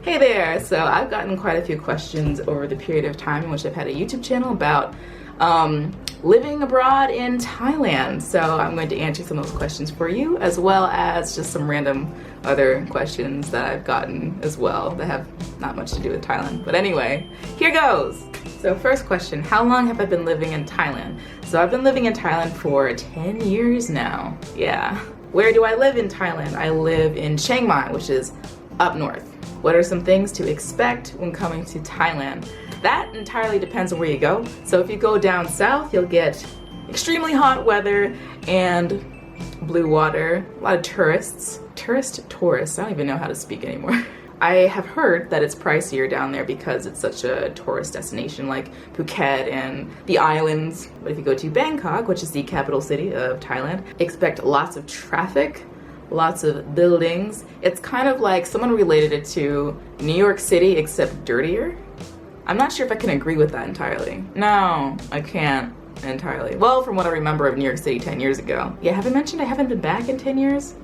Hey there! So I've gotten quite a few questions over the period of time in which I've had a YouTube channel about living abroad in Thailand. So I'm going to answer some of those questions for you, as well as just some random other questions that I've gotten as well that have not much to do with Thailand. But anyway, here goes! So first question, how long have I been living in Thailand? So I've been living in Thailand for 10 years now. Yeah. Where do I live in Thailand? I live in Chiang Mai, which is up north. What are some things to expect when coming to Thailand? That entirely depends on where you go. So if you go down south, you'll get extremely hot weather and blue water, a lot of tourists. Tourists, I don't even know how to speak anymore. I have heard that it's pricier down there because it's such a tourist destination like Phuket and the islands. But if you go to Bangkok, which is the capital city of Thailand, expect lots of traffic, lots of buildings. It's kind of like someone related it to New York City except dirtier. I'm not sure if I can agree with that entirely. No, I can't entirely. Well, from what I remember of New York City 10 years ago. Yeah, have I mentioned I haven't been back in 10 years?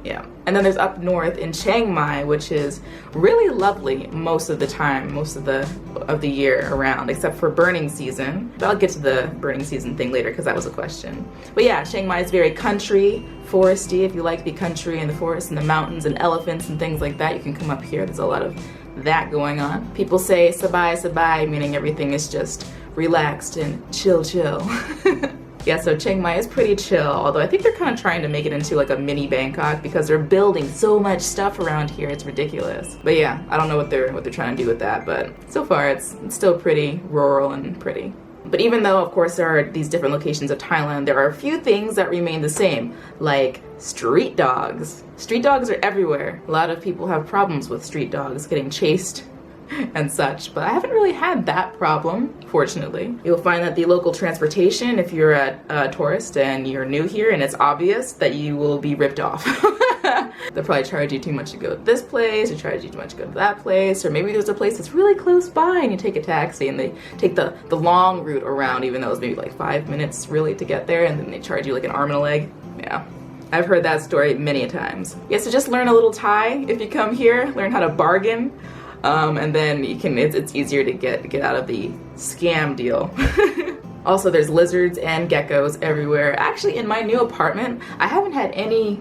Yeah. And then there's up north in Chiang Mai, which is really lovely most of the time, most of the year around, except for burning season. But I'll get to the burning season thing later because that was a question. But yeah, Chiang Mai is very country, foresty. If you like the country and the forest and the mountains and elephants and things like that, you can come up here. There's a lot of that going on. People say sabai sabai, meaning everything is just relaxed and chill. Yeah, so Chiang Mai is pretty chill, although I think they're kind of trying to make it into like a mini Bangkok because they're building so much stuff around here, it's ridiculous. But yeah, I don't know what they're trying to do with that, but so far it's still pretty rural and pretty. But even though, of course, there are these different locations of Thailand, there are a few things that remain the same, like street dogs. Street dogs are everywhere. A lot of people have problems with street dogs getting chased and such, but I haven't really had that problem, fortunately. You'll find that the local transportation, if you're a tourist and you're new here and it's obvious that you will be ripped off. They'll probably charge you too much to go to this place, or charge you too much to go to that place, or maybe there's a place that's really close by and you take a taxi and they take the long route around, even though it's maybe like 5 minutes really to get there, and then they charge you like an arm and a leg. Yeah. I've heard that story many a times. Yeah, so just learn a little Thai if you come here, learn how to bargain. And then you can, it's easier to get out of the scam deal. Also, there's lizards and geckos everywhere. Actually, in my new apartment, I haven't had any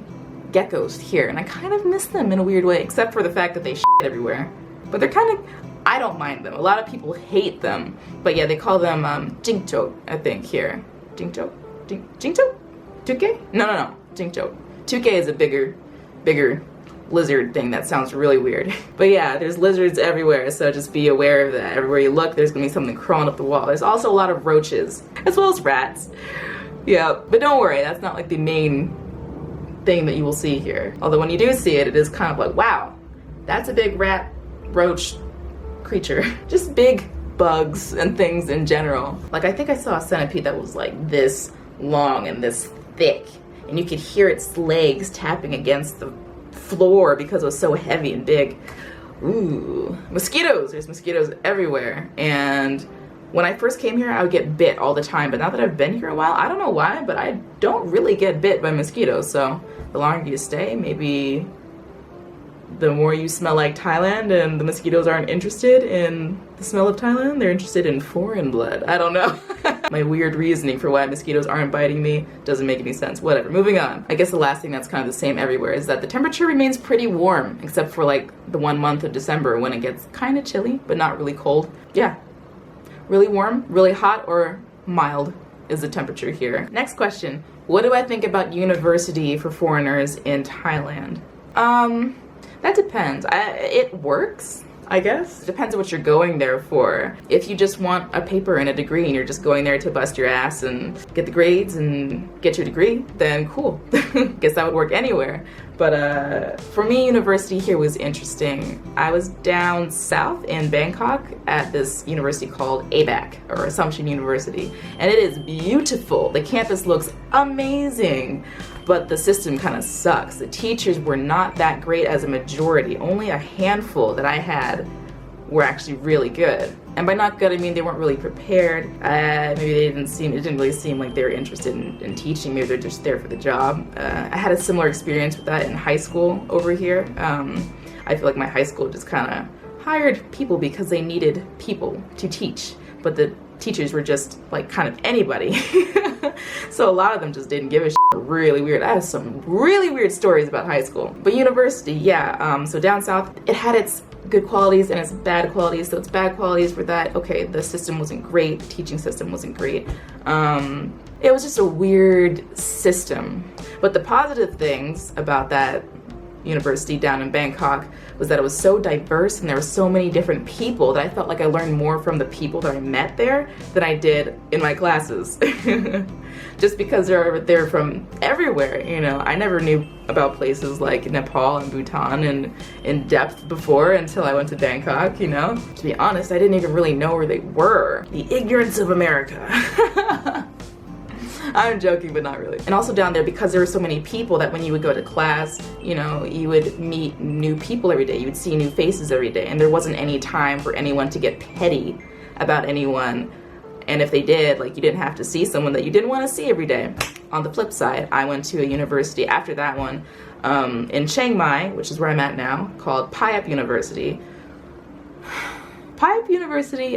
geckos here, and I kind of miss them in a weird way, except for the fact that they shit everywhere. But they're kind of, I don't mind them. A lot of people hate them. But yeah, they call them jingcho, I think, here. Jingcho? Jingcho? Tuke? No. Jingcho. Tuke is a bigger lizard thing that sounds really weird. But yeah, there's lizards everywhere, so just be aware of that. Everywhere you look, there's gonna be something crawling up the wall. There's also a lot of roaches, as well as rats. Yeah, but don't worry, that's not like the main thing that you will see here. Although when you do see it, it is kind of like, wow, that's a big rat, roach creature. Just big bugs and things in general. Like, I think I saw a centipede that was like this long and this thick, and you could hear its legs tapping against the floor because it was so heavy and big. Ooh, mosquitoes. There's mosquitoes everywhere. And when I first came here, I would get bit all the time. But now that I've been here a while, I don't know why, but I don't really get bit by mosquitoes. So the longer you stay, maybe the more you smell like Thailand and the mosquitoes aren't interested in the smell of Thailand, they're interested in foreign blood. I don't know. My weird reasoning for why mosquitoes aren't biting me doesn't make any sense. Whatever, moving on. I guess the last thing that's kind of the same everywhere is that the temperature remains pretty warm, except for like the 1 month of December when it gets kind of chilly, but not really cold. Yeah, really warm, really hot, or mild is the temperature here. Next question, what do I think about university for foreigners in Thailand? That depends. It works, I guess. It depends on what you're going there for. If you just want a paper and a degree and you're just going there to bust your ass and get the grades and get your degree, then cool. Guess that would work anywhere. But for me, university here was interesting. I was down south in Bangkok at this university called ABAC, or Assumption University, and it is beautiful. The campus looks amazing, but the system kind of sucks. The teachers were not that great as a majority. Only a handful that I had were actually really good. And by not good, I mean they weren't really prepared. Maybe it didn't really seem like they were interested in teaching. Maybe they're just there for the job. I had a similar experience with that in high school over here. I feel like my high school just kind of hired people because they needed people to teach, but the teachers were just like kind of anybody. So a lot of them just didn't give a shit. Really weird. I have some really weird stories about high school. But university, yeah, so down south, it had its good qualities and its bad qualities. So its bad qualities were that, okay, the system wasn't great, the teaching system wasn't great. It was just a weird system. But the positive things about that university down in Bangkok was that it was so diverse and there were so many different people that I felt like I learned more from the people that I met there than I did in my classes. Just because they're from everywhere, you know. I never knew about places like Nepal and Bhutan and in depth before until I went to Bangkok, you know. To be honest, I didn't even really know where they were. The ignorance of America. I'm joking, but not really. And also down there, because there were so many people, that when you would go to class, you know, you would meet new people every day. You would see new faces every day. And there wasn't any time for anyone to get petty about anyone. And if they did, like, you didn't have to see someone that you didn't want to see every day. On the flip side, I went to a university after that one in Chiang Mai, which is where I'm at now, called Payap University. Payap University,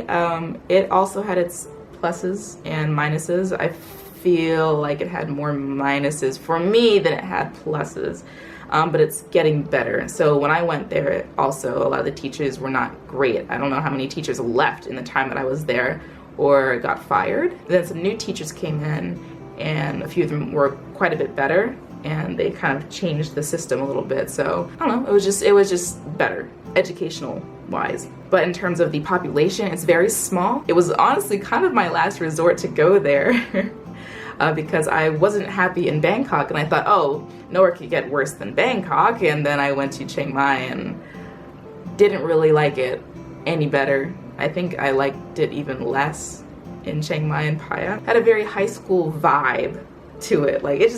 it also had its pluses and minuses. I feel like it had more minuses for me than it had pluses, but it's getting better. So when I went there, also a lot of the teachers were not great. I don't know how many teachers left in the time that I was there or got fired. Then some new teachers came in, and a few of them were quite a bit better, and they kind of changed the system a little bit. So I don't know, it was just better educational wise. But in terms of the population, it's very small. It was honestly kind of my last resort to go there. Because I wasn't happy in Bangkok, and I thought, oh, nowhere could get worse than Bangkok. And then I went to Chiang Mai and didn't really like it any better. I think I liked it even less in Chiang Mai and Phaya. Had a very high school vibe to it. Like, it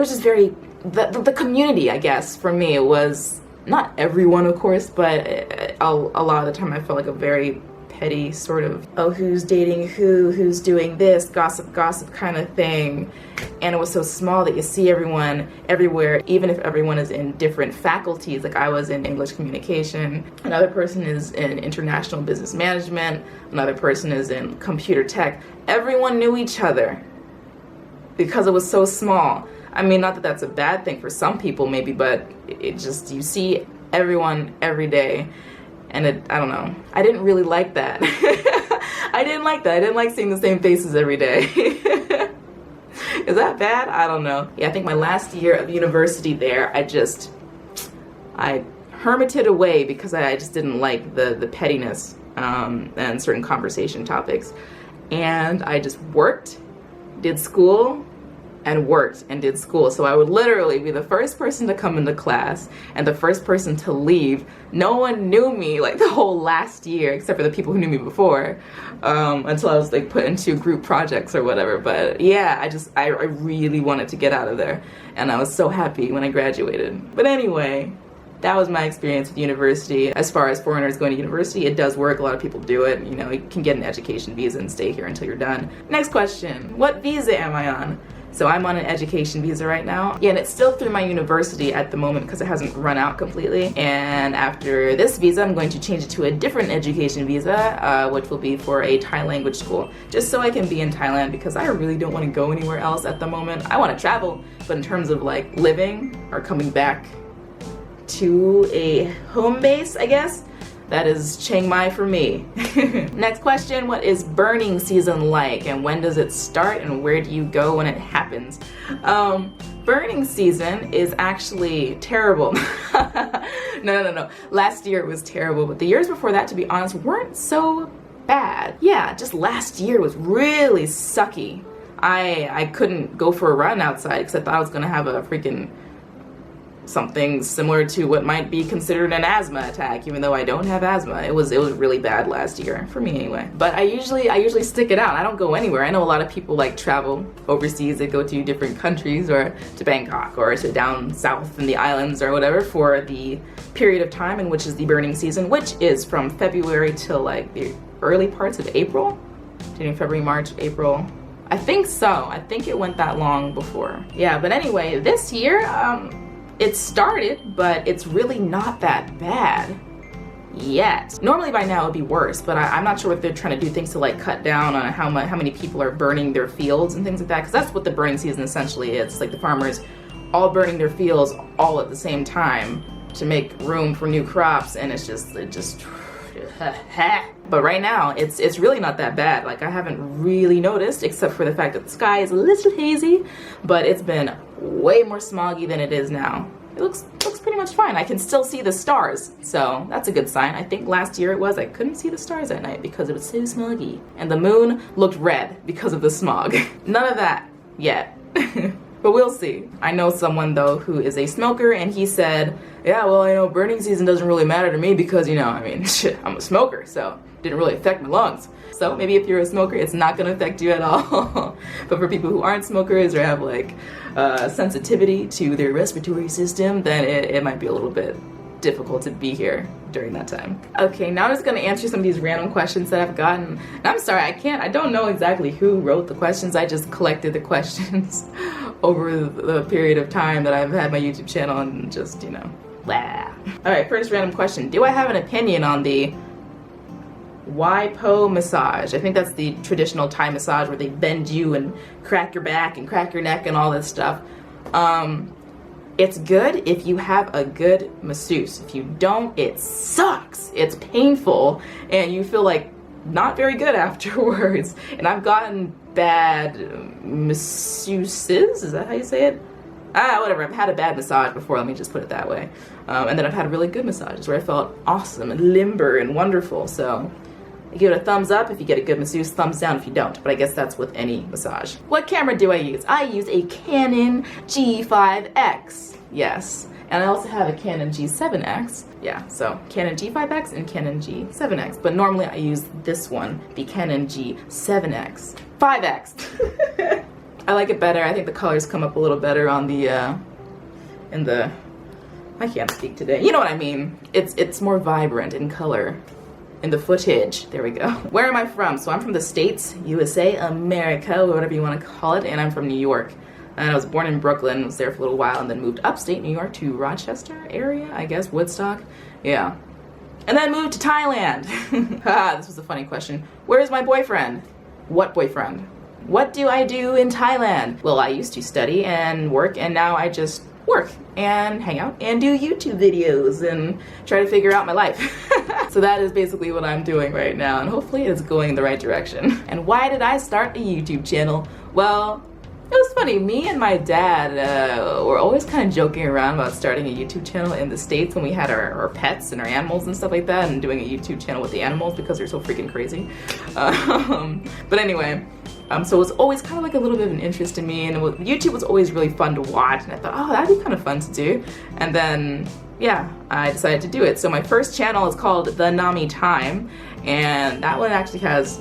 was just very, the community, I guess, for me, it was not everyone, of course, but a lot of the time I felt like a very petty sort of, oh, who's dating who's doing this, gossip kind of thing. And it was so small that you see everyone everywhere, even if everyone is in different faculties. Like, I was in English communication, another person is in international business management, another person is in computer tech. Everyone knew each other because it was so small. I mean, not that that's a bad thing for some people maybe, but it just, you see everyone every day. And I don't know, I didn't really like that. I didn't like that. I didn't like seeing the same faces every day. Is that bad? I don't know. Yeah, I think my last year of university there, I hermited away because I just didn't like the pettiness and certain conversation topics. And I just worked, did school, and worked and did school. So I would literally be the first person to come into class and the first person to leave. No one knew me like the whole last year, except for the people who knew me before, until I was like put into group projects or whatever. But yeah, I really wanted to get out of there, and I was so happy when I graduated. But anyway, that was my experience with university. As far as foreigners going to university, it does work. A lot of people do it. You know, you can get an education visa and stay here until you're done. Next question, what visa am I on? So I'm on an education visa right now. Yeah, and it's still through my university at the moment because it hasn't run out completely. And after this visa, I'm going to change it to a different education visa, which will be for a Thai language school, just so I can be in Thailand, because I really don't want to go anywhere else at the moment. I want to travel, but in terms of like living or coming back to a home base, I guess, that is Chiang Mai for me. Next question, what is burning season like, and when does it start, and where do you go when it happens? Burning season is actually terrible. No. Last year it was terrible, but the years before that, to be honest, weren't so bad. Yeah, just last year was really sucky. I couldn't go for a run outside because I thought I was gonna have a freaking something similar to what might be considered an asthma attack, even though I don't have asthma. It was really bad last year, for me anyway. But I usually stick it out. I don't go anywhere. I know a lot of people like travel overseas. They go to different countries or to Bangkok or to down south in the islands or whatever for the period of time in which is the burning season, which is from February till like the early parts of April. January, February, March, April. I think so. I think it went that long before. Yeah, but anyway, this year, it started, but it's really not that bad yet. Normally by now it would be worse, but I'm not sure if they're trying to do things to like cut down on how many people are burning their fields and things like that, because that's what the burning season essentially is. It's like the farmers all burning their fields all at the same time to make room for new crops, and it just but right now it's really not that bad. Like, I haven't really noticed, except for the fact that the sky is a little hazy, but it's been way more smoggy than it is now. It looks pretty much fine. I can still see the stars, so that's a good sign. I think last year I couldn't see the stars at night because it was so smoggy, and the moon looked red because of the smog. None of that yet. But we'll see. I know someone though who is a smoker, and he said, yeah, well, you know, burning season doesn't really matter to me because, you know, I mean, shit, I'm a smoker, so it didn't really affect my lungs. So maybe if you're a smoker, it's not gonna affect you at all. But for people who aren't smokers or have like sensitivity to their respiratory system, then it might be a little bit difficult to be here during that time. Okay, now I'm just gonna answer some of these random questions that I've gotten. And I'm sorry, I don't know exactly who wrote the questions. I just collected the questions over the period of time that I've had my YouTube channel and just, you know, blah. All right, first random question. Do I have an opinion on the WIPO massage? I think that's the traditional Thai massage where they bend you and crack your back and crack your neck and all this stuff. It's good if you have a good masseuse. If you don't, it sucks. It's painful and you feel like not very good afterwards. And I've gotten bad masseuses, is that how you say it? Whatever, I've had a bad massage before, let me just put it that way. And then I've had really good massages where I felt awesome and limber and wonderful. So I give it a thumbs up if you get a good masseuse, thumbs down if you don't, but I guess that's with any massage. What camera do I use? I use a Canon G5X, yes. And I also have a Canon G7X, yeah, so Canon G5X and Canon G7X, but normally I use this one, the Canon G7X. 5X. I like it better. I think the colors come up a little better on the, I can't speak today. You know what I mean. It's more vibrant in color. In the footage. There we go. Where am I from? So I'm from the States, USA, America, or whatever you want to call it, and I'm from New York. And I was born in Brooklyn, was there for a little while, and then moved upstate New York to Rochester area, I guess, Woodstock. Yeah. And then moved to Thailand. This was a funny question. Where is my boyfriend? What boyfriend? What do I do in Thailand? Well, I used to study and work, and now I just work and hang out and do YouTube videos and try to figure out my life. So that is basically what I'm doing right now, and hopefully it's going in the right direction. And why did I start a YouTube channel? Well, it was funny. Me and my dad were always kind of joking around about starting a YouTube channel in the States when we had our pets and our animals and stuff like that, and doing a YouTube channel with the animals because they're so freaking crazy. But anyway, so it was always kind of like a little bit of an interest in me, and YouTube was always really fun to watch, and I thought, oh, that'd be kind of fun to do. And then, yeah, I decided to do it. So my first channel is called The Nami Time, and that one actually has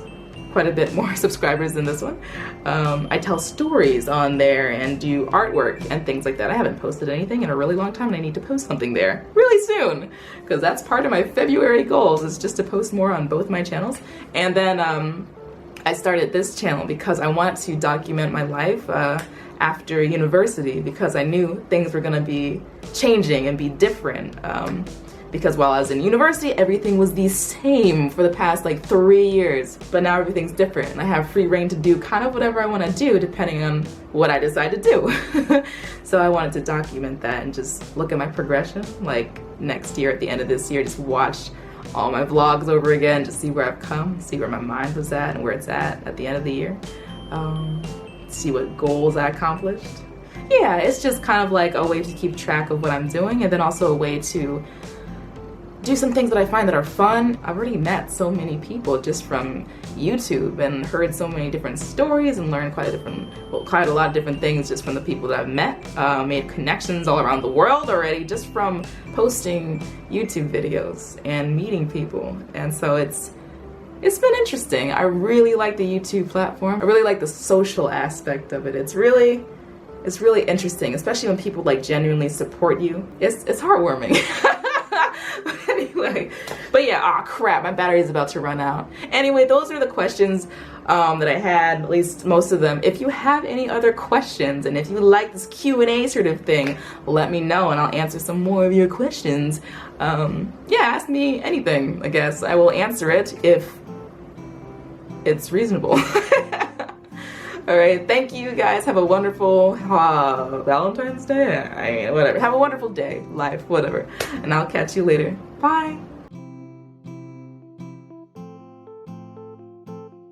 quite a bit more subscribers than this one. I tell stories on there and do artwork and things like that. I haven't posted anything in a really long time, and I need to post something there really soon, because that's part of my February goals, is just to post more on both my channels. And then I started this channel because I wanted to document my life after university, because I knew things were gonna be changing and be different. Because while I was in university, everything was the same for the past like 3 years, but now everything's different, and I have free reign to do kind of whatever I want to do depending on what I decide to do. So I wanted to document that and just look at my progression, like next year, at the end of this year, just watch all my vlogs over again, just see where I've come, see where my mind was at and where it's at the end of the year, see what goals I accomplished. Yeah, it's just kind of like a way to keep track of what I'm doing, and then also a way to do some things that I find that are fun. I've already met so many people just from YouTube and heard so many different stories and learned quite a lot of different things just from the people that I've met. Made connections all around the world already just from posting YouTube videos and meeting people. And so it's been interesting. I really like the YouTube platform. I really like the social aspect of it. It's really interesting, especially when people like genuinely support you. It's heartwarming. Anyway, but yeah, oh crap, my battery is about to run out. Anyway, those are the questions. that I had, at least most of them. If you have any other questions, and if you like this Q&A sort of thing, let me know and I'll answer some more of your questions. Yeah, ask me anything, I guess. I will answer it if it's reasonable. All right, thank you guys. Have a wonderful Valentine's Day. I mean, whatever. Have a wonderful day, life, whatever. And I'll catch you later. Bye.